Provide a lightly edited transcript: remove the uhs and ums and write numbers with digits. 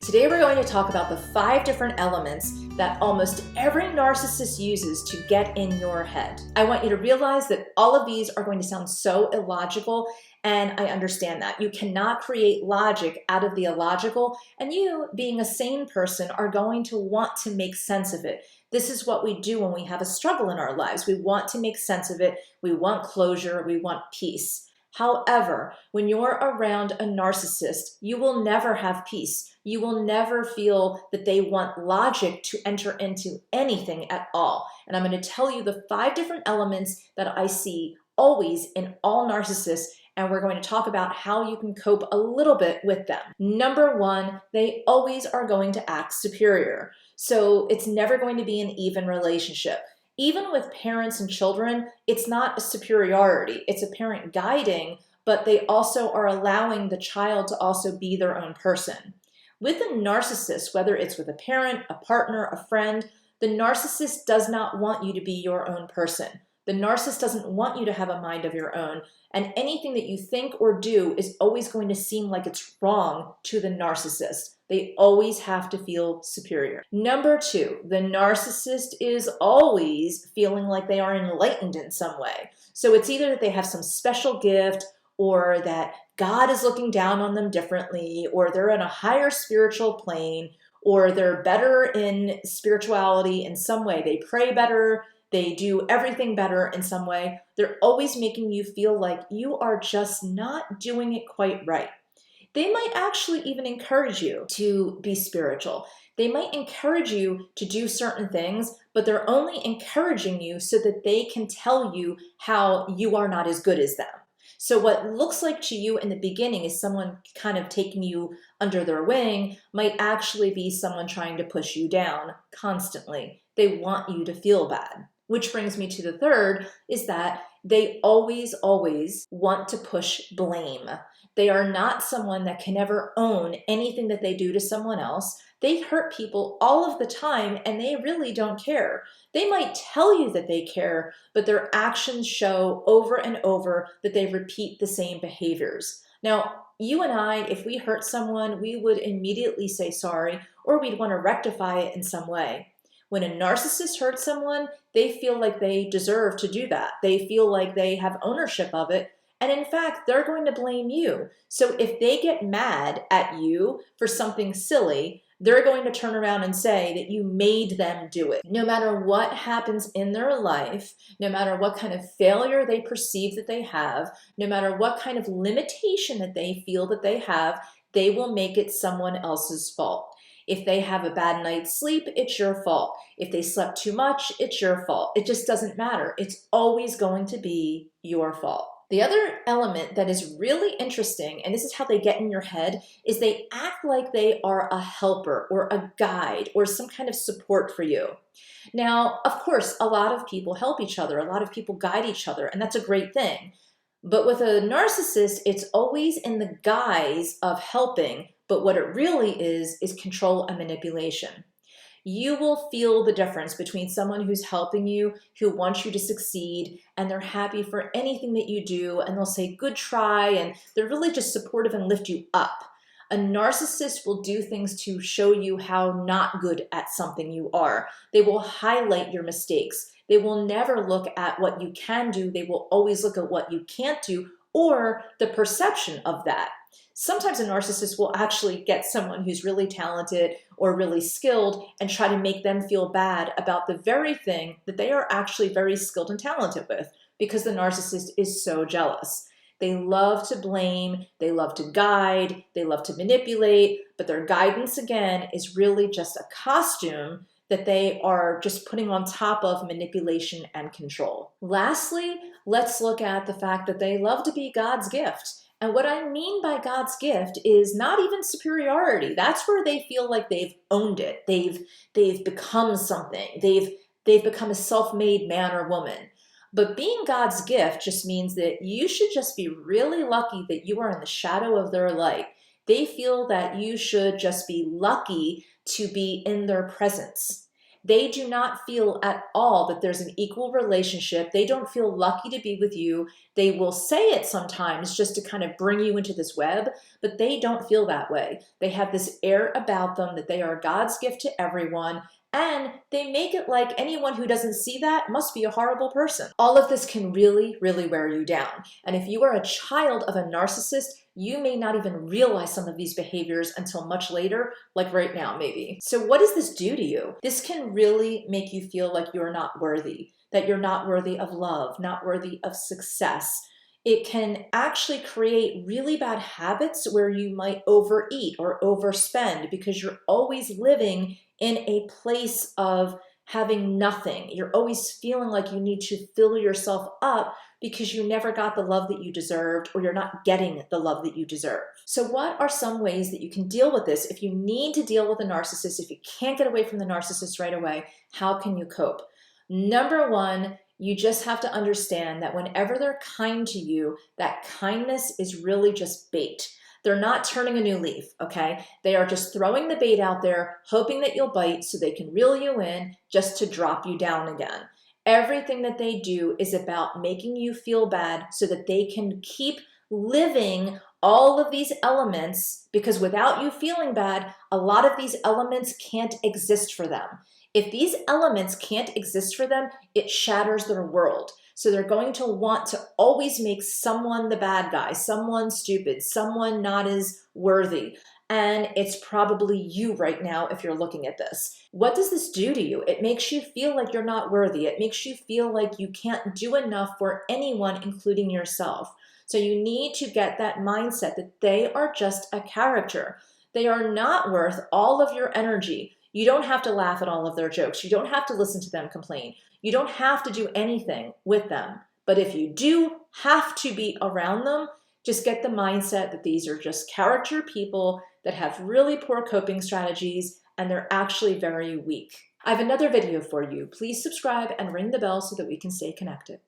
Today we're going to talk about the 5 different elements that almost every narcissist uses to get in your head. I want you to realize that all of these are going to sound so illogical, and I understand that. You cannot create logic out of the illogical, and you, being a sane person, are going to want to make sense of it. This is what we do when we have a struggle in our lives. We want to make sense of it. We want closure. We want peace. However, when you're around a narcissist, you will never have peace. You will never feel that they want logic to enter into anything at all. And I'm going to tell you the 5 different elements that I see always in all narcissists, and we're going to talk about how you can cope a little bit with them. Number 1, they always are going to act superior. So it's never going to be an even relationship. Even with parents and children, it's not a superiority. It's a parent guiding, but they also are allowing the child to also be their own person. With a narcissist, whether it's with a parent, a partner, a friend, the narcissist does not want you to be your own person. The narcissist doesn't want you to have a mind of your own, and anything that you think or do is always going to seem like it's wrong to the narcissist. They always have to feel superior. Number 2, the narcissist is always feeling like they are enlightened in some way. So it's either that they have some special gift, or that God is looking down on them differently, or they're in a higher spiritual plane, or they're better in spirituality in some way. They pray better, they do everything better in some way. They're always making you feel like you are just not doing it quite right. They might actually even encourage you to be spiritual. They might encourage you to do certain things, but they're only encouraging you so that they can tell you how you are not as good as them. So what looks like to you in the beginning is someone kind of taking you under their wing might actually be someone trying to push you down constantly. They want you to feel bad. Which brings me to the 3rd, is that they always want to push blame. They are not someone that can ever own anything that they do to someone else. They hurt people all of the time, and they really don't care. They might tell you that they care, but their actions show over and over that they repeat the same behaviors. Now, you and I, if we hurt someone, we would immediately say sorry, or we'd want to rectify it in some way. When a narcissist hurts someone, they feel like they deserve to do that. They feel like they have ownership of it. And in fact, they're going to blame you. So if they get mad at you for something silly, they're going to turn around and say that you made them do it. No matter what happens in their life, no matter what kind of failure they perceive that they have, no matter what kind of limitation that they feel that they have, they will make it someone else's fault. If they have a bad night's sleep, it's your fault. If they slept too much, it's your fault. It just doesn't matter. It's always going to be your fault. The other element that is really interesting, and this is how they get in your head, is they act like they are a helper or a guide or some kind of support for you. Now, of course, a lot of people help each other. A lot of people guide each other, and that's a great thing. But with a narcissist, it's always in the guise of helping, but what it really is control and manipulation. You will feel the difference between someone who's helping you, who wants you to succeed, and they're happy for anything that you do, and they'll say, good try, and they're really just supportive and lift you up. A narcissist will do things to show you how not good at something you are. They will highlight your mistakes. They will never look at what you can do. They will always look at what you can't do, or the perception of that. Sometimes a narcissist will actually get someone who's really talented or really skilled and try to make them feel bad about the very thing that they are actually very skilled and talented with, because the narcissist is so jealous. They love to blame, they love to guide, they love to manipulate, but their guidance, again, is really just a costume that they are just putting on top of manipulation and control. Lastly, let's look at the fact that they love to be God's gift. And what I mean by God's gift is not even superiority. That's where they feel like they've owned it. They've become something. They've become a self-made man or woman. But being God's gift just means that you should just be really lucky that you are in the shadow of their light. They feel that you should just be lucky to be in their presence. They do not feel at all that there's an equal relationship. They don't feel lucky to be with you. They will say it sometimes just to kind of bring you into this web, but they don't feel that way. They have this air about them that they are God's gift to everyone, and they make it like anyone who doesn't see that must be a horrible person. All of this can really, really wear you down. And if you are a child of a narcissist, you may not even realize some of these behaviors until much later, like right now maybe. So what does this do to you? This can really make you feel like you're not worthy, that you're not worthy of love, not worthy of success. It can actually create really bad habits where you might overeat or overspend because you're always living in a place of having nothing. You're always feeling like you need to fill yourself up because you never got the love that you deserved, or you're not getting the love that you deserve. So what are some ways that you can deal with this? If you need to deal with a narcissist, if you can't get away from the narcissist right away, how can you cope? Number one, you just have to understand that whenever they're kind to you, that kindness is really just bait. They're not turning a new leaf, okay? They are just throwing the bait out there, hoping that you'll bite so they can reel you in just to drop you down again. Everything that they do is about making you feel bad so that they can keep living all of these elements, because without you feeling bad, a lot of these elements can't exist for them. If these elements can't exist for them, it shatters their world. So they're going to want to always make someone the bad guy, someone stupid, someone not as worthy. And it's probably you right now if you're looking at this. What does this do to you? It makes you feel like you're not worthy. It makes you feel like you can't do enough for anyone, including yourself. So you need to get that mindset that they are just a character. They are not worth all of your energy. You don't have to laugh at all of their jokes. You don't have to listen to them complain. You don't have to do anything with them. But if you do have to be around them, just get the mindset that these are just character people that have really poor coping strategies, and they're actually very weak. I have another video for you. Please subscribe and ring the bell so that we can stay connected.